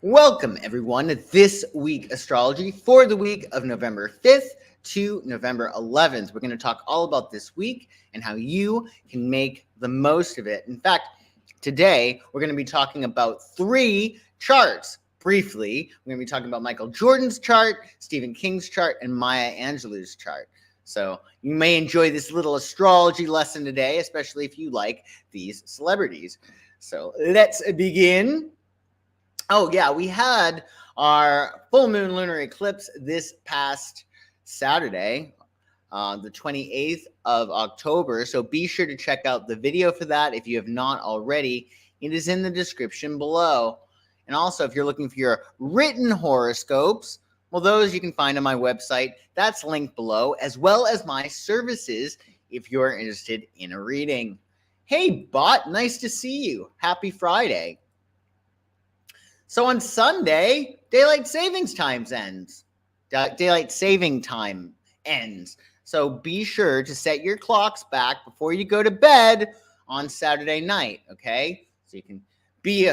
Welcome, everyone, to This Week Astrology for the week of November 5th to November 11th. We're going to talk all about this week and how you can make the most of it. In fact, today we're going to be talking about 3 charts. Briefly, we're going to be talking about Michael Jordan's chart, Stephen King's chart, and Maya Angelou's chart. So you may enjoy this little astrology lesson today, especially if you like these celebrities. So let's begin. Oh, yeah, we had our full moon lunar eclipse this past Saturday, the 28th of October. So be sure to check out the video for that if you have not already. It is in the description below. And also, if you're looking for your written horoscopes, well, those you can find on my website. That's linked below, as well as my services if you're interested in a reading. Hey, bot, nice to see you. Happy Friday. So on Sunday, daylight savings time ends. Daylight saving time ends. So be sure to set your clocks back before you go to bed on Saturday night, okay? So you can be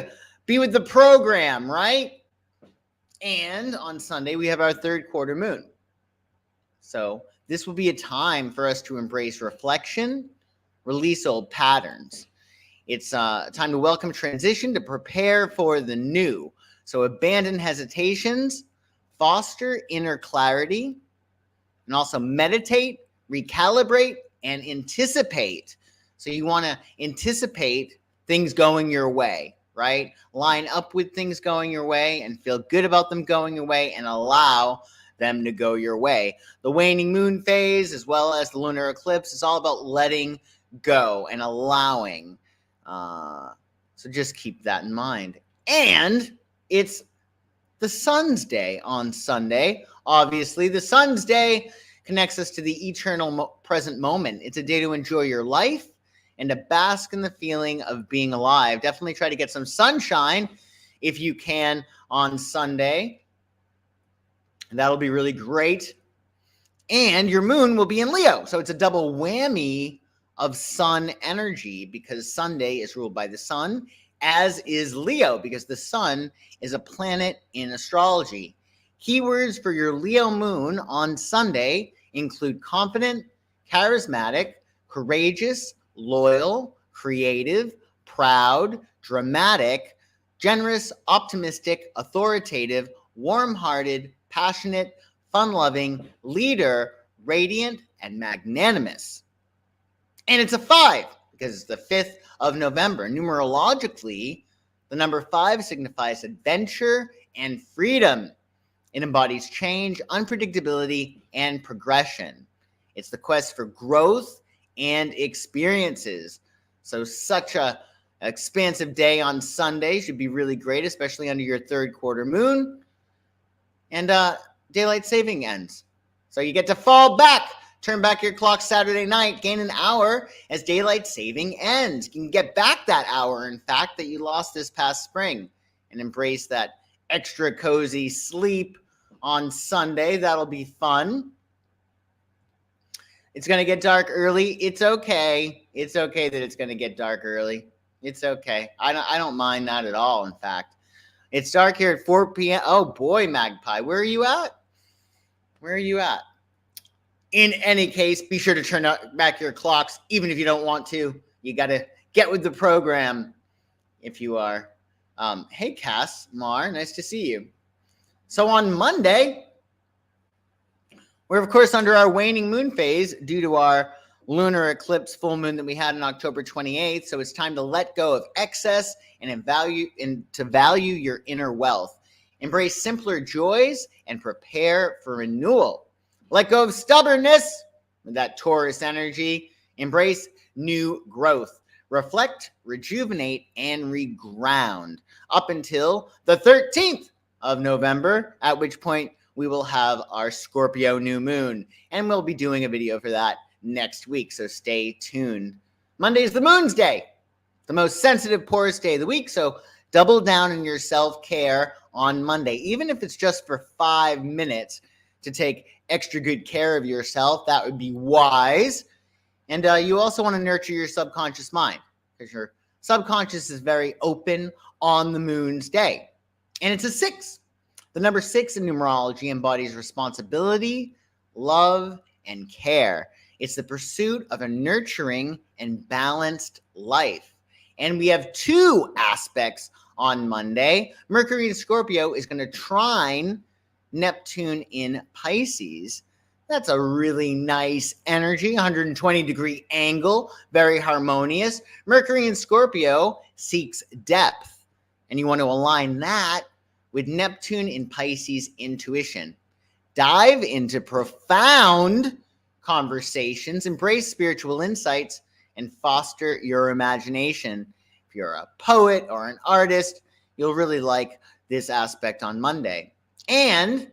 with the program, right? And on Sunday, we have our third quarter moon. So this will be a time for us to embrace reflection, release old patterns. It's time to welcome transition, to prepare for the new. So abandon hesitations, foster inner clarity, and also meditate, recalibrate, and anticipate. So you want to anticipate things going your way, right? Line up with things going your way and feel good about them going your way and allow them to go your way. The waning moon phase, as well as the lunar eclipse, is all about letting go and allowing. So just keep that in mind. And it's the sun's day on Sunday. Obviously, the sun's day connects us to the eternal present moment. It's a day to enjoy your life and to bask in the feeling of being alive. Definitely try to get some sunshine if you can on Sunday. And that'll be really great. And your moon will be in Leo. So it's a double whammy of sun energy because Sunday is ruled by the sun, as is Leo, because the sun is a planet in astrology. Keywords for your Leo moon on Sunday include confident, charismatic, courageous, loyal, creative, proud, dramatic, generous, optimistic, authoritative, warm-hearted, passionate, fun-loving, leader, radiant, and magnanimous. And it's a 5 because it's the 5th of November. Numerologically, the number 5 signifies adventure and freedom. It embodies change, unpredictability, and progression. It's the quest for growth and experiences. So such a expansive day on Sunday should be really great, especially under your third quarter moon. And daylight saving ends. So you get to fall back. Turn back your clock Saturday night, gain an hour as daylight saving ends. You can get back that hour, in fact, that you lost this past spring and embrace that extra cozy sleep on Sunday. That'll be fun. It's going to get dark early. It's okay. It's okay that it's going to get dark early. It's okay. I don't mind that at all, in fact. It's dark here at 4 p.m. Oh, boy, Magpie. Where are you at? Where are you at? In any case, be sure to turn back your clocks, even if you don't want to. You got to get with the program if you are. Hey, Cass, Mar, nice to see you. So on Monday, we're, of course, under our waning moon phase due to our lunar eclipse full moon that we had on October 28th. So it's time to let go of excess and to value your inner wealth. Embrace simpler joys and prepare for renewal. Let go of stubbornness with that Taurus energy. Embrace new growth. Reflect, rejuvenate, and reground up until the 13th of November, at which point we will have our Scorpio new moon. And we'll be doing a video for that next week, so stay tuned. Monday is the moon's day, the most sensitive, poorest day of the week, so double down on your self-care on Monday, even if it's just for 5 minutes to take extra good care of yourself. That would be wise. And you also want to nurture your subconscious mind because your subconscious is very open on the moon's day. And it's a 6. The number 6 in numerology embodies responsibility, love, and care. It's the pursuit of a nurturing and balanced life. And we have 2 aspects on Monday. Mercury in Scorpio is going to trine Neptune in Pisces. That's a really nice energy, 120-degree angle, very harmonious. Mercury in Scorpio seeks depth, and you want to align that with Neptune in Pisces intuition. Dive into profound conversations, embrace spiritual insights, and foster your imagination. If you're a poet or an artist, you'll really like this aspect on Monday. And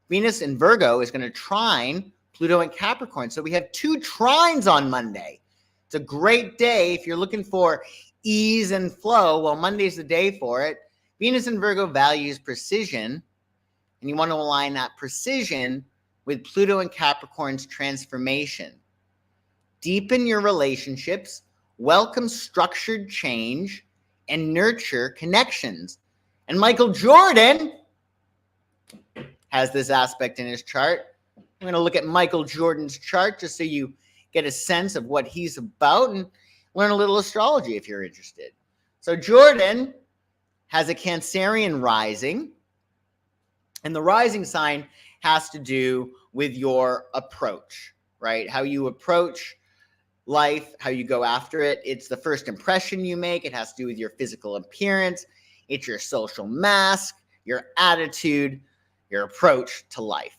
Venus in Virgo is going to trine Pluto in Capricorn. So we have 2 trines on Monday. It's a great day if you're looking for ease and flow. Well, Monday's the day for it. Venus in Virgo values precision, and you want to align that precision with Pluto and Capricorn's transformation. Deepen your relationships, welcome structured change, and nurture connections. And Michael Jordan has this aspect in his chart. I'm going to look at Michael Jordan's chart just so you get a sense of what he's about and learn a little astrology if you're interested. So Jordan has a Cancerian rising, and the rising sign has to do with your approach, right? How you approach life, how you go after it. It's the first impression you make. It has to do with your physical appearance. It's your social mask, your attitude, your approach to life.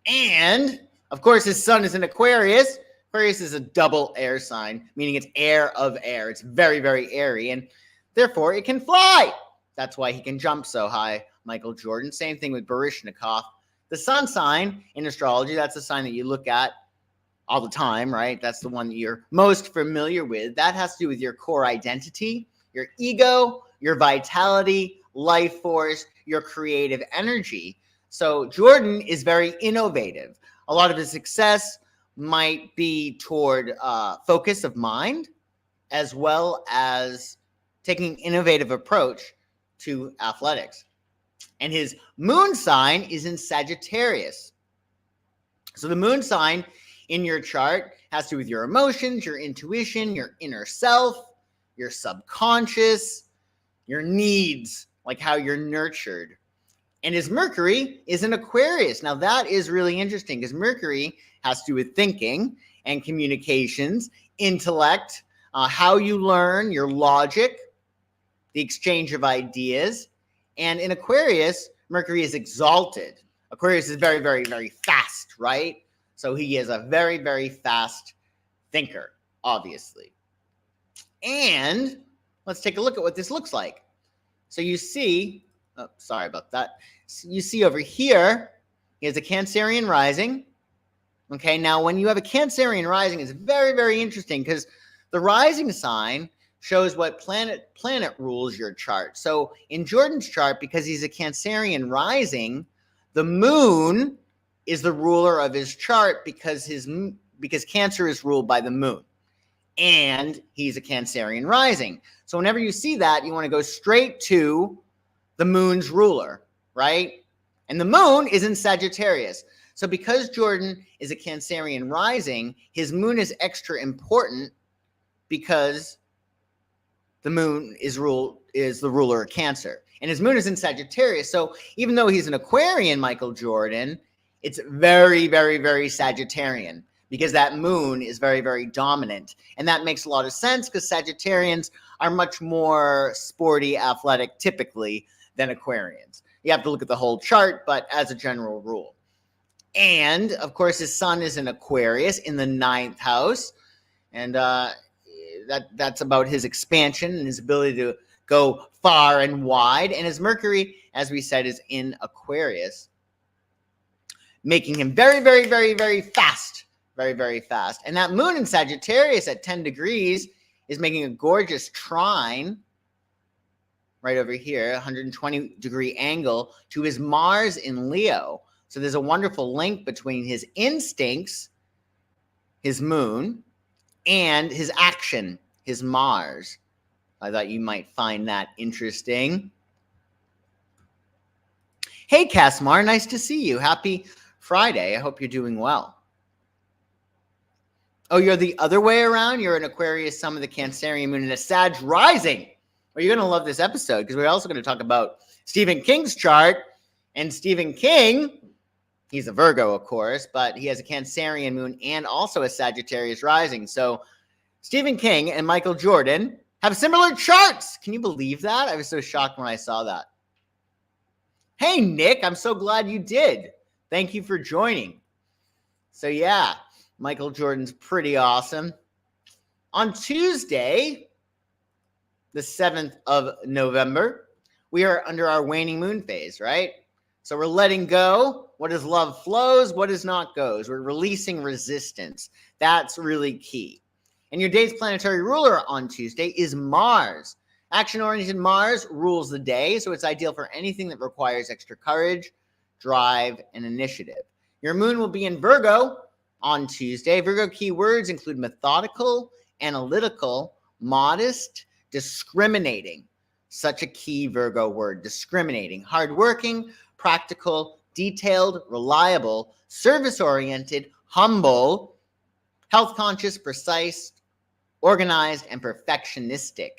And, of course, his sun is in Aquarius. Aquarius is a double air sign, meaning it's air of air. It's very, very airy, and therefore it can fly. That's why he can jump so high, Michael Jordan. Same thing with Baryshnikov. The sun sign in astrology, that's the sign that you look at all the time, right? That's the one that you're most familiar with. That has to do with your core identity, your ego, your vitality, life force, your creative energy. So Jordan is very innovative. A lot of his success might be toward focus of mind, as well as taking an innovative approach to athletics. And his moon sign is in Sagittarius. So the moon sign in your chart has to do with your emotions, your intuition, your inner self, your subconscious, your needs, like how you're nurtured. And his Mercury is in Aquarius. Now that is really interesting because Mercury has to do with thinking and communications, intellect, how you learn, your logic, the exchange of ideas. And in Aquarius, Mercury is exalted. Aquarius is very, very, very fast, right? So he is a very, very fast thinker, obviously. And let's take a look at what this looks like. So you see, oh, sorry about that. You see over here, he has a Cancerian rising. Okay, now when you have a Cancerian rising, it's very, very interesting because the rising sign shows what planet rules your chart. So in Jordan's chart, because he's a Cancerian rising, the moon is the ruler of his chart because Cancer is ruled by the moon. And he's a Cancerian rising. So whenever you see that, you want to go straight to the moon's ruler, right? And the moon is in Sagittarius. So because Jordan is a Cancerian rising, his moon is extra important because the moon is the ruler of Cancer. And his moon is in Sagittarius. So even though he's an Aquarian, Michael Jordan, it's very, very, very Sagittarian because that moon is very, very dominant. And that makes a lot of sense because Sagittarians are much more sporty, athletic, typically, than Aquarians. You have to look at the whole chart, but as a general rule. And, of course, his sun is in Aquarius in the 9th house. And that's about his expansion and his ability to go far and wide. And his Mercury, as we said, is in Aquarius, making him very, very, very, very fast. Very, very fast. And that moon in Sagittarius at 10 degrees is making a gorgeous trine right over here, 120-degree angle to his Mars in Leo. So there's a wonderful link between his instincts, his moon, and his action, his Mars. I thought you might find that interesting. Hey, Casmar, nice to see you. Happy Friday. I hope you're doing well. Oh, you're the other way around? You're an Aquarius, Sun of the Cancerian moon, and a Sag rising. Well, you're going to love this episode because we're also going to talk about Stephen King's chart. And Stephen King, he's a Virgo, of course, but he has a Cancerian moon and also a Sagittarius rising. So Stephen King and Michael Jordan have similar charts. Can you believe that? I was so shocked when I saw that. Hey, Nick, I'm so glad you did. Thank you for joining. So yeah, Michael Jordan's pretty awesome. On Tuesday, the 7th of November, we are under our waning moon phase, right? So we're letting go. What is love flows, what is not goes. We're releasing resistance. That's really key. And your day's planetary ruler on Tuesday is Mars. Action-oriented Mars rules the day, so it's ideal for anything that requires extra courage, drive, and initiative. Your moon will be in Virgo on Tuesday. Virgo keywords include methodical, analytical, modest, discriminating. Such a key Virgo word, discriminating. Hardworking, practical, detailed, reliable, service-oriented, humble, health-conscious, precise, organized, and perfectionistic.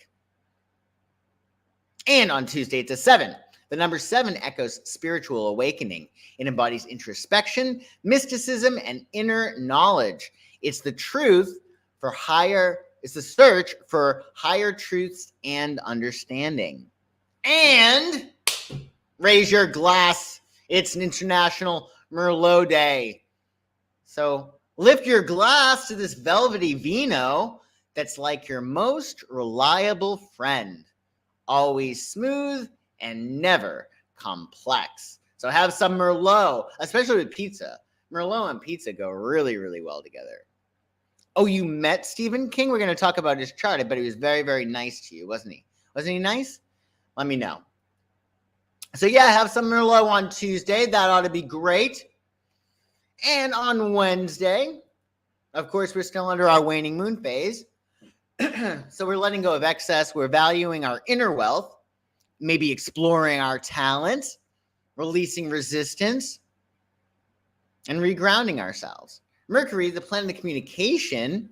And on Tuesday, it's a 7. The number 7 echoes spiritual awakening. It embodies introspection, mysticism, and inner knowledge. It's the truth for higher, it's the search for higher truths and understanding. And raise your glass. It's an International Merlot Day. So lift your glass to this velvety vino that's like your most reliable friend. Always smooth and never complex. So have some Merlot, especially with pizza. Merlot and pizza go really, really well together. Oh, you met Stephen King? We're going to talk about his chart. I bet he was very, very nice to you, wasn't he? Wasn't he nice? Let me know. So yeah, have some Merlot on Tuesday. That ought to be great. And on Wednesday, of course, we're still under our waning moon phase. So we're letting go of excess. We're valuing our inner wealth, maybe exploring our talents, releasing resistance, and regrounding ourselves. Mercury, the planet of communication,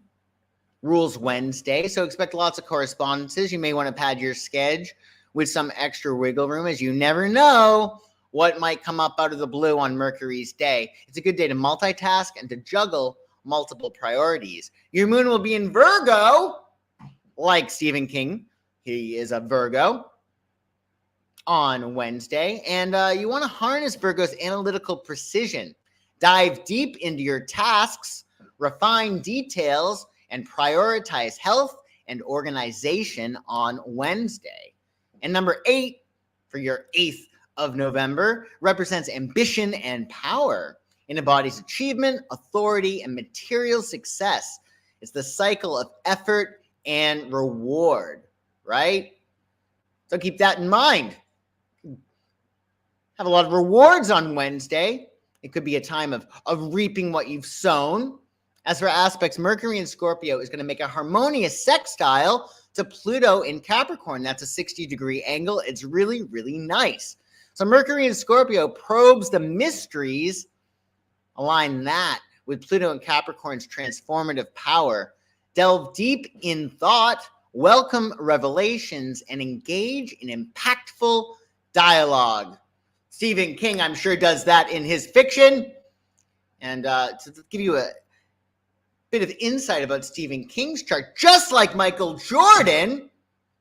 rules Wednesday, so expect lots of correspondences. You may want to pad your schedule with some extra wiggle room, as you never know what might come up out of the blue on Mercury's day. It's a good day to multitask and to juggle multiple priorities. Your moon will be in Virgo, like Stephen King. He is a Virgo on Wednesday. And you want to harness Virgo's analytical precision. Dive deep into your tasks, refine details, and prioritize health and organization on Wednesday. And number 8 for your 8th of November represents ambition and power. It embodies achievement, authority, and material success. It's the cycle of effort and reward, right? So keep that in mind. Have a lot of rewards on Wednesday. It could be a time of reaping what you've sown. As for aspects, Mercury in Scorpio is going to make a harmonious sextile to Pluto in Capricorn. That's a 60-degree angle. It's really, really nice. So Mercury in Scorpio probes the mysteries. Align that with Pluto and Capricorn's transformative power. Delve deep in thought, welcome revelations, and engage in impactful dialogue. Stephen King, I'm sure, does that in his fiction. And to give you a bit of insight about Stephen King's chart, just like Michael Jordan,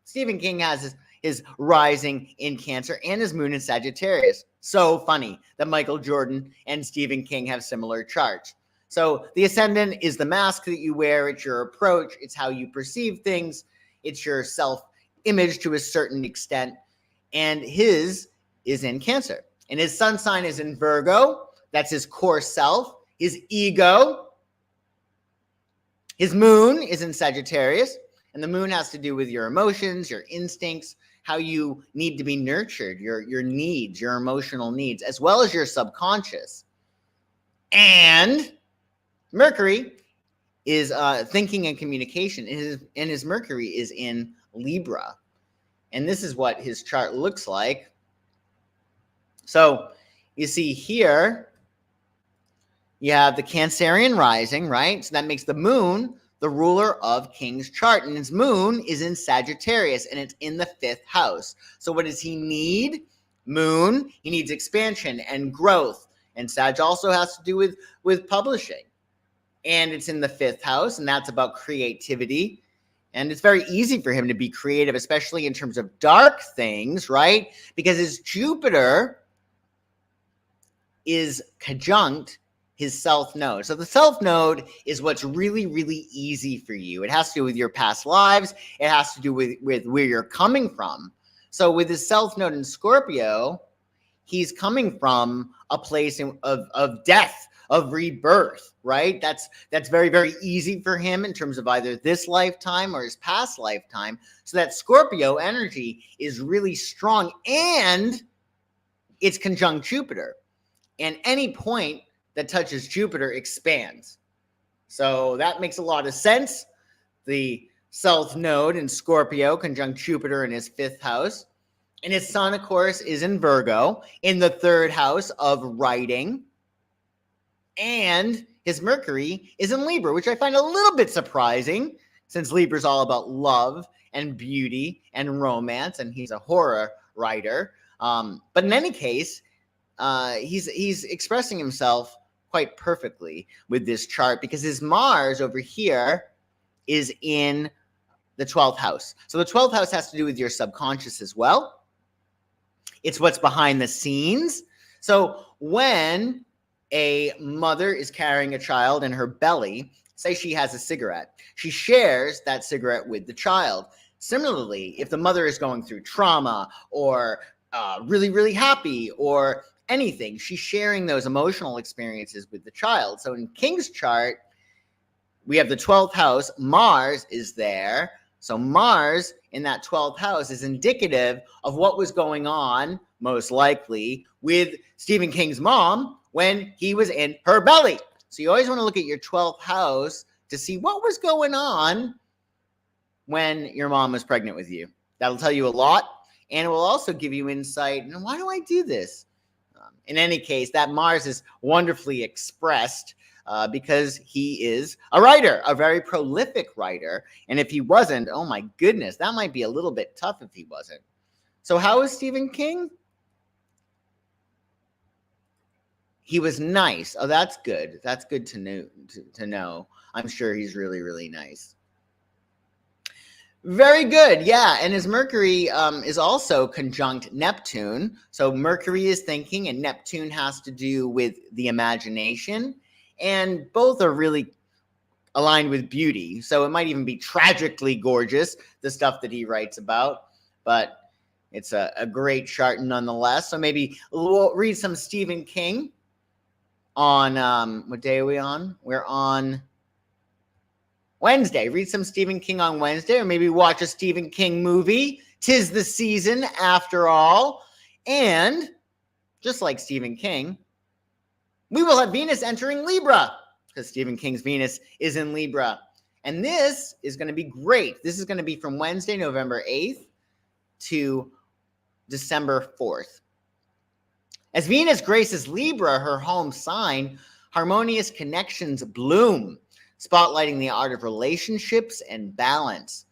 Stephen King has his rising in Cancer and his moon in Sagittarius. So funny that Michael Jordan and Stephen King have similar charts. So the ascendant is the mask that you wear. It's your approach. It's how you perceive things. It's your self-image to a certain extent. And his is in Cancer. And his sun sign is in Virgo. That's his core self, his ego. His moon is in Sagittarius. And the moon has to do with your emotions, your instincts, how you need to be nurtured, your needs, your emotional needs, as well as your subconscious. And Mercury is thinking and communication, and his Mercury is in Libra. And this is what his chart looks like. So you see here, you have the Cancerian rising, right? So that makes the moon the ruler of King's chart. And his moon is in Sagittarius, and it's in the 5th house. So what does he need? Moon, he needs expansion and growth. And Sag also has to do with publishing. And it's in the 5th house, and that's about creativity. And it's very easy for him to be creative, especially in terms of dark things, right? Because his Jupiter is conjunct his South Node. So the South Node is what's really, really easy for you. It has to do with your past lives. It has to do with where you're coming from. So with his South Node in Scorpio, he's coming from a place of death, of rebirth, right? That's very, very easy for him in terms of either this lifetime or his past lifetime. So that Scorpio energy is really strong, and it's conjunct Jupiter. And any point that touches Jupiter expands. So that makes a lot of sense. The South Node in Scorpio conjunct Jupiter in his 5th house. And his sun, of course, is in Virgo in the 3rd house of writing. And his Mercury is in Libra, which I find a little bit surprising, since Libra is all about love and beauty and romance, and he's a horror writer. But in any case, he's expressing himself quite perfectly with this chart, because his Mars over here is in the 12th house. So the 12th house has to do with your subconscious as well. It's what's behind the scenes. So when a mother is carrying a child in her belly, say she has a cigarette, she shares that cigarette with the child. Similarly, if the mother is going through trauma or really, really happy or anything, she's sharing those emotional experiences with the child. So in King's chart, we have the 12th house. Mars is there. So Mars in that 12th house is indicative of what was going on, most likely, with Stephen King's mom when he was in her belly. So you always want to look at your 12th house to see what was going on when your mom was pregnant with you. That'll tell you a lot, and it will also give you insight. And why do I do this? In any case, that Mars is wonderfully expressed because he is a writer, a very prolific writer. And if he wasn't, oh my goodness, that might be a little bit tough if he wasn't. So how is Stephen King? He was nice. Oh, that's good. That's good to know. I'm sure he's really, really nice. Very good. Yeah. And his Mercury is also conjunct Neptune. So Mercury is thinking, and Neptune has to do with the imagination. And both are really aligned with beauty. So it might even be tragically gorgeous, the stuff that he writes about. But it's a great chart nonetheless. So maybe we'll read some Stephen King on, what day are we on? We're on Wednesday. Read some Stephen King on Wednesday, or maybe watch a Stephen King movie. 'Tis the season after all. And just like Stephen King, we will have Venus entering Libra, because Stephen King's Venus is in Libra. And this is going to be great. This is going to be from Wednesday, November 8th to December 4th. As Venus graces Libra, her home sign, harmonious connections bloom, spotlighting the art of relationships and balance.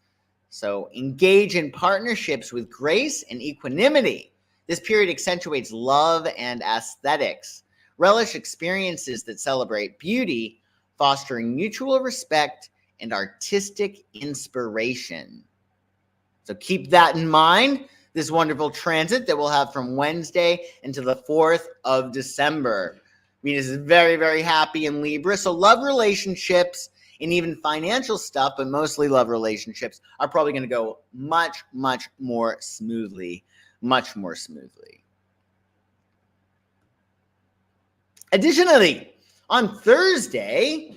So engage in partnerships with grace and equanimity. This period accentuates love and aesthetics. Relish experiences that celebrate beauty, fostering mutual respect and artistic inspiration. So keep that in mind, this wonderful transit that we'll have from Wednesday into the 4th of December. Venus is very, very happy in Libra. So love relationships and even financial stuff, but mostly love relationships, are probably going to go much, much more smoothly. Much more smoothly. Additionally, on Thursday,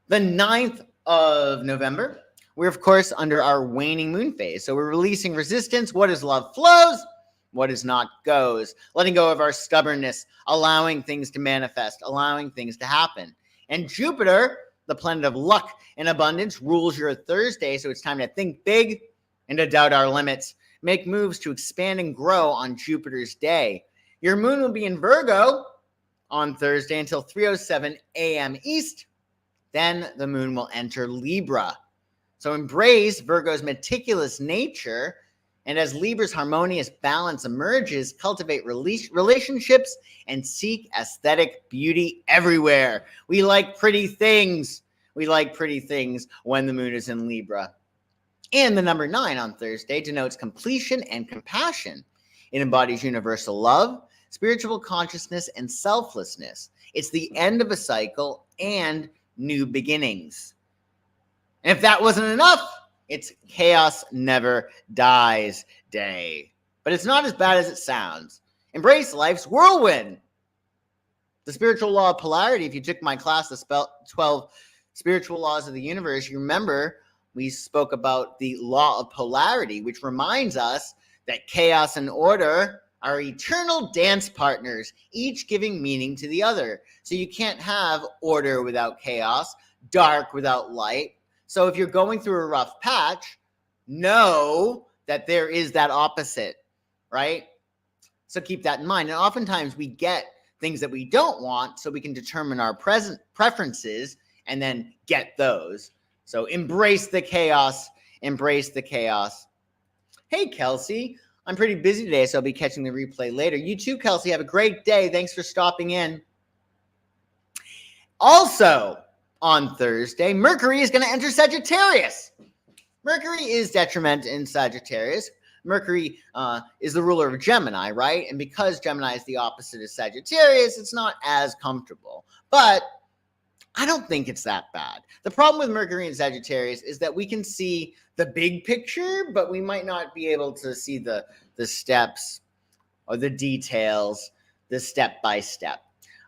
the 9th of November, we're, of course, under our waning moon phase. So we're releasing resistance. What is love flows, what is not goes. Letting go of our stubbornness, allowing things to manifest, allowing things to happen. And Jupiter, the planet of luck and abundance, rules your Thursday. So it's time to think big and to doubt our limits. Make moves to expand and grow on Jupiter's day. Your moon will be in Virgo on Thursday until 3:07 a.m. East. Then the moon will enter Libra. So embrace Virgo's meticulous nature, and as Libra's harmonious balance emerges, cultivate relationships and seek aesthetic beauty everywhere. We like pretty things. We like pretty things when the moon is in Libra. And the number 9 on Thursday denotes completion and compassion. It embodies universal love, spiritual consciousness, and selflessness. It's the end of a cycle and new beginnings. And if that wasn't enough, it's Chaos Never Dies Day. But it's not as bad as it sounds. Embrace life's whirlwind. The spiritual law of polarity, if you took my class, the 12 spiritual laws of the universe, you remember we spoke about the law of polarity, which reminds us that chaos and order are eternal dance partners, each giving meaning to the other. So you can't have order without chaos, dark without light. So if you're going through a rough patch, know that there is that opposite, right? So keep that in mind. And oftentimes we get things that we don't want so we can determine our present preferences and then get those. So embrace the chaos. Embrace the chaos. Hey, Kelsey. I'm pretty busy today, so I'll be catching the replay later. You too, Kelsey. Have a great day. Thanks for stopping in. Also, on Thursday, Mercury is going to enter Sagittarius. Mercury is detriment in Sagittarius. Mercury is the ruler of Gemini, right? And because Gemini is the opposite of Sagittarius, it's not as comfortable. But I don't think it's that bad. The problem with Mercury and Sagittarius is that we can see the big picture, but we might not be able to see the steps or the details, the step by step.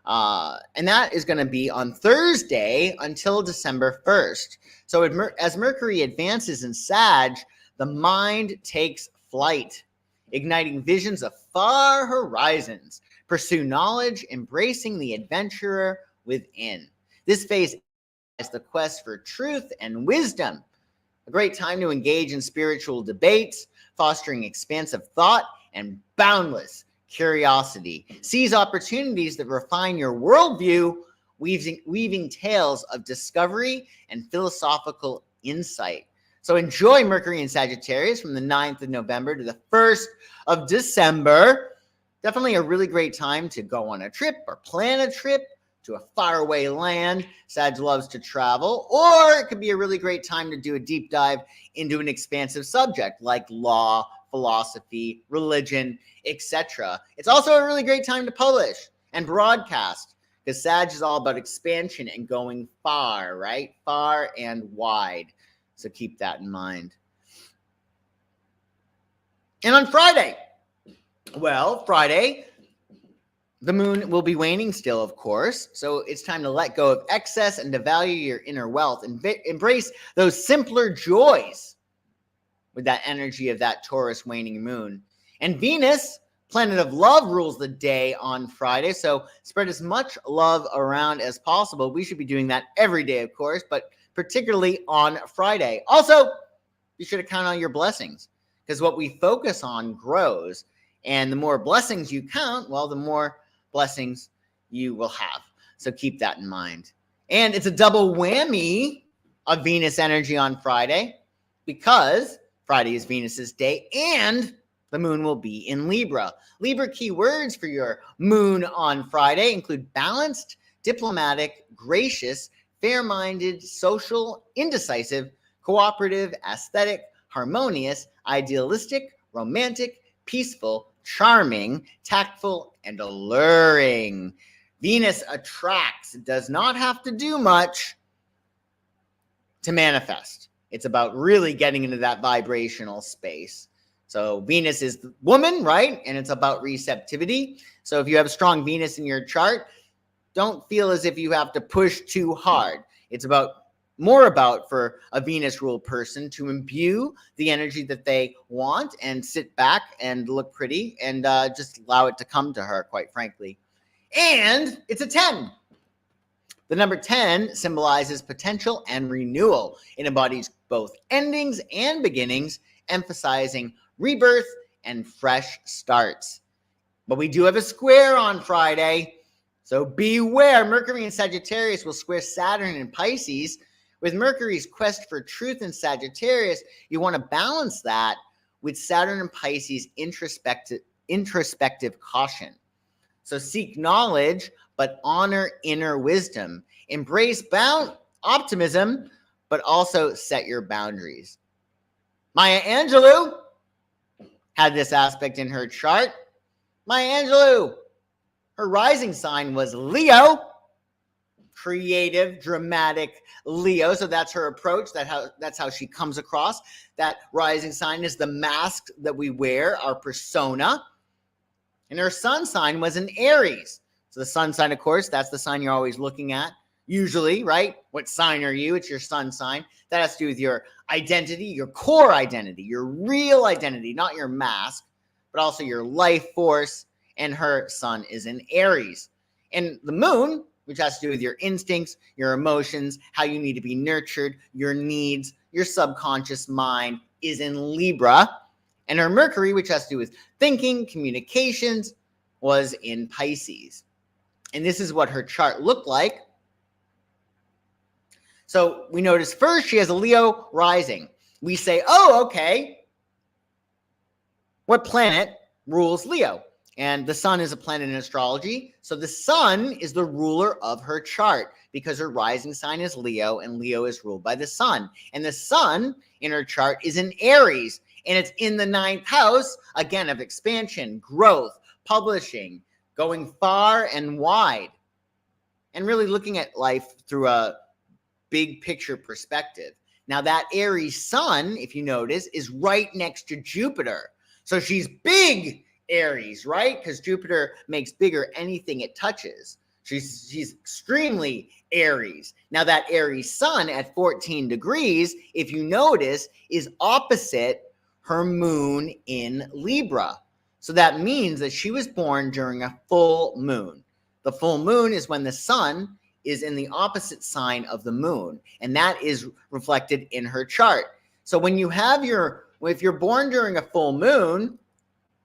And that is going to be on Thursday until December 1st. So as Mercury advances in Sag, the mind takes flight, igniting visions of far horizons. Pursue knowledge, embracing the adventurer within. This phase is the quest for truth and wisdom. A great time to engage in spiritual debates, fostering expansive thought and boundless curiosity. Seize opportunities that refine your worldview, weaving tales of discovery and philosophical insight. So enjoy Mercury in Sagittarius from the 9th of November to the 1st of December. Definitely a really great time to go on a trip or plan a trip to a faraway land. Sag loves to travel. Or it could be a really great time to do a deep dive into an expansive subject like law, philosophy, religion, etc. It's also a really great time to publish and broadcast because Sag is all about expansion and going far, right? Far and wide. So keep that in mind. And on Friday, the moon will be waning still, of course. So it's time to let go of excess and to value your inner wealth and embrace those simpler joys with that energy of that Taurus waning moon. And Venus, planet of love, rules the day on Friday. So spread as much love around as possible. We should be doing that every day, of course, but particularly on Friday. Also, be sure to count on your blessings because what we focus on grows. And the more blessings you count, well, the more blessings you will have. So keep that in mind. And it's a double whammy of Venus energy on Friday because Friday is Venus's day and the moon will be in Libra. Libra keywords for your moon on Friday include balanced, diplomatic, gracious, fair-minded, social, indecisive, cooperative, aesthetic, harmonious, idealistic, romantic, peaceful, charming, tactful, and alluring. Venus attracts. It does not have to do much to manifest. It's about really getting into that vibrational space. So Venus is the woman, right? And it's about receptivity. So if you have a strong Venus in your chart, don't feel as if you have to push too hard. It's more about for a Venus ruled person to imbue the energy that they want and sit back and look pretty and just allow it to come to her, quite frankly. And it's a 10. The number 10 symbolizes potential and renewal. It embodies both endings and beginnings, emphasizing rebirth and fresh starts. But we do have a square on Friday. So beware. Mercury in Sagittarius will square Saturn in Pisces. With Mercury's quest for truth in Sagittarius, you want to balance that with Saturn and Pisces introspective caution. So seek knowledge, but honor inner wisdom. Embrace optimism, but also set your boundaries. Maya Angelou had this aspect in her chart. Maya Angelou, her rising sign was Leo, creative, dramatic Leo. So that's her approach. That's how she comes across. That rising sign is the mask that we wear, our persona. And her sun sign was an Aries. So the sun sign, of course, that's the sign you're always looking at. Usually, right? What sign are you? It's your sun sign. That has to do with your identity, your core identity, your real identity, not your mask, but also your life force. And her sun is in Aries. And the moon, which has to do with your instincts, your emotions, how you need to be nurtured, your needs, your subconscious mind, is in Libra. And her Mercury, which has to do with thinking, communications, was in Pisces. And this is what her chart looked like. So we notice first she has a Leo rising. We say, oh, okay, what planet rules Leo? And the sun is a planet in astrology. So the sun is the ruler of her chart because her rising sign is Leo and Leo is ruled by the sun. And the sun in her chart is in Aries. And it's in the 9th house, again, of expansion, growth, publishing, going far and wide, and really looking at life through a big picture perspective. Now, that Aries sun, if you notice, is right next to Jupiter. So she's big Aries, right? Because Jupiter makes bigger anything it touches. She's extremely Aries. Now, that Aries sun at 14 degrees, if you notice, is opposite her moon in Libra. So that means that she was born during a full moon. The full moon is when the sun is in the opposite sign of the moon, and that is reflected in her chart. So when you have if you're born during a full moon,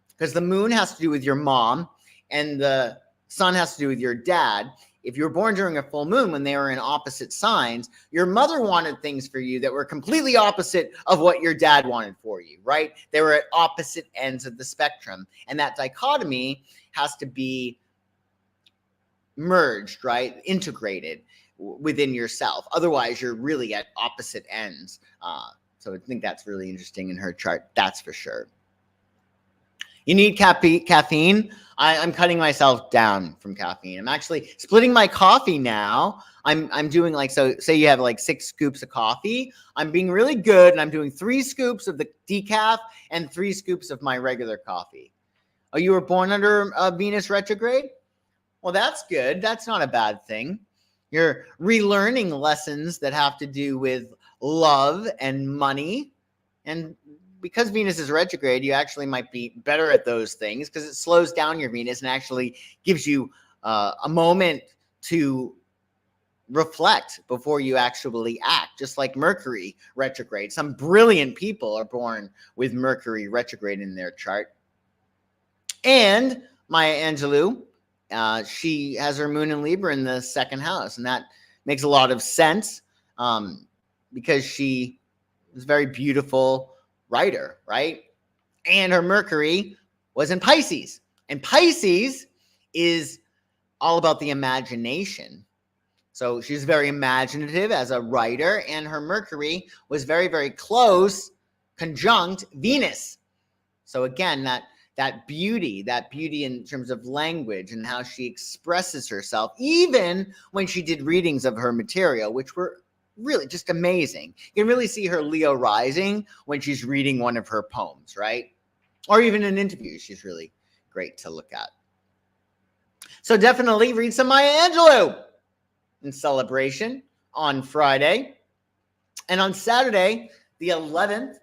because the moon has to do with your mom and the sun has to do with your dad. If you were born during a full moon when they were in opposite signs, your mother wanted things for you that were completely opposite of what your dad wanted for you, right? They were at opposite ends of the spectrum. And that dichotomy has to be merged, right? Integrated within yourself. Otherwise, you're really at opposite ends. So I think that's really interesting in her chart. That's for sure. You need caffeine. I'm cutting myself down from caffeine. I'm actually splitting my coffee now. I'm doing so say you have 6 scoops of coffee. I'm being really good and I'm doing 3 scoops of the decaf and 3 scoops of my regular coffee. Oh, you were born under Venus retrograde? Well, that's good. That's not a bad thing. You're relearning lessons that have to do with love and money. And because Venus is retrograde, you actually might be better at those things because it slows down your Venus and actually gives you a moment to reflect before you actually act, just like Mercury retrograde. Some brilliant people are born with Mercury retrograde in their chart. And Maya Angelou, she has her moon in Libra in the 2nd house, and that makes a lot of sense because she is a very beautiful writer, right? And her Mercury was in Pisces. And Pisces is all about the imagination. So she's very imaginative as a writer, and her Mercury was very, very close, conjunct Venus. So again, that beauty in terms of language and how she expresses herself, even when she did readings of her material, which were really just amazing. You can really see her Leo rising when she's reading one of her poems, right? Or even an interview. She's really great to look at. So definitely read some Maya Angelou in celebration on Friday. And on Saturday, the 11th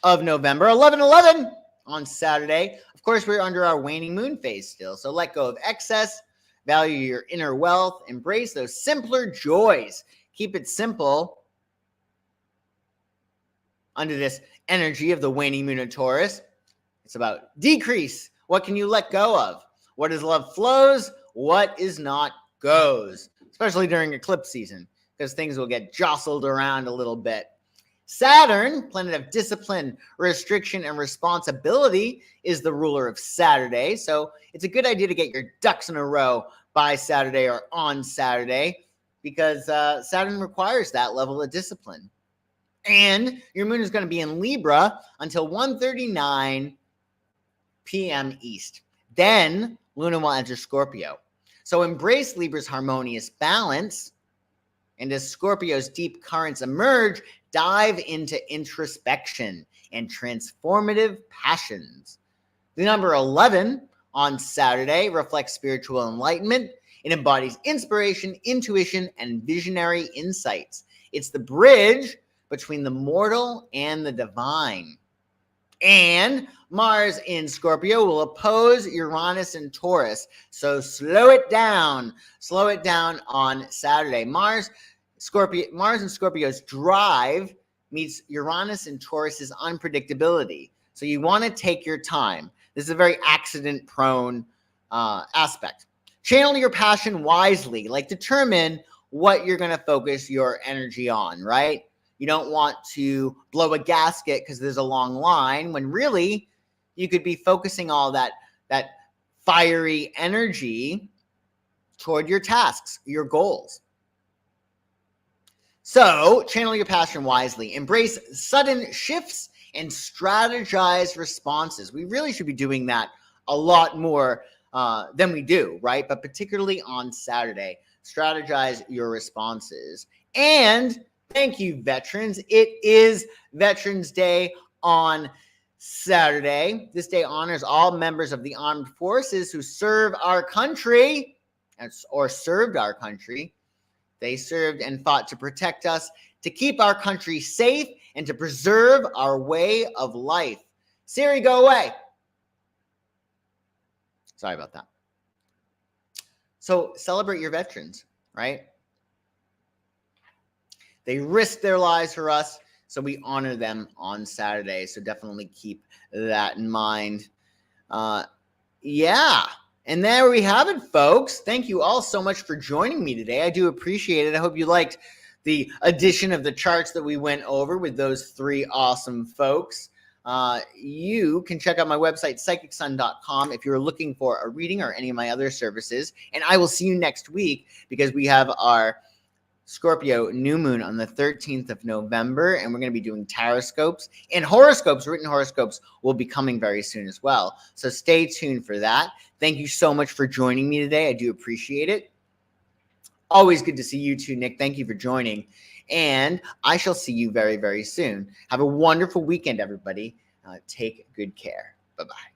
of November, 11/11 on Saturday. Of course, we're under our waning moon phase still. So let go of excess, value your inner wealth, embrace those simpler joys. Keep it simple under this energy of the waning moon of Taurus. It's about decrease What can you let go of? What is love flows? What is not goes, especially during eclipse season, because things will get jostled around a little bit. Saturn, planet of discipline, restriction, and responsibility, is the ruler of Saturday. So it's a good idea to get your ducks in a row by Saturday or on Saturday, because Saturn requires that level of discipline. And your moon is going to be in Libra until 1:39 p.m. East. Then Lunar will enter Scorpio. So embrace Libra's harmonious balance. And as Scorpio's deep currents emerge, dive into introspection and transformative passions. The number 11 on Saturday reflects spiritual enlightenment. It embodies inspiration, intuition, and visionary insights. It's the bridge between the mortal and the divine. And Mars in Scorpio will oppose Uranus in Taurus. So slow it down on Saturday. Mars and Scorpio's drive meets Uranus and Taurus's unpredictability. So you want to take your time. This is a very accident-prone aspect. Channel your passion wisely. Like, determine what you're going to focus your energy on, right? You don't want to blow a gasket because there's a long line, when really you could be focusing all that fiery energy toward your tasks, your goals. So channel your passion wisely. Embrace sudden shifts and strategize responses. We really should be doing that a lot more than we do, right? But particularly on Saturday, strategize your responses. And thank you, veterans. It is Veterans Day on Saturday. This day honors all members of the armed forces who serve our country or served our country. They served and fought to protect us, to keep our country safe, and to preserve our way of life. Siri, go away. Sorry about that. So celebrate your veterans, right? They risk their lives for us, so we honor them on Saturday. So definitely keep that in mind. Yeah. And there we have it, folks. Thank you all so much for joining me today. I do appreciate it. I hope you liked the addition of the charts that we went over with those three awesome folks. You can check out my website, psychicsun.com, if you're looking for a reading or any of my other services. And I will see you next week, because we have our Scorpio new moon on the 13th of November, and we're going to be doing Tarotscopes, and horoscopes. Written horoscopes will be coming very soon as well. So stay tuned for that. Thank you so much for joining me today. I do appreciate it. Always good to see you too, Nick. Thank you for joining. And I shall see you very, very soon. Have a wonderful weekend, everybody. Take good care. Bye-bye.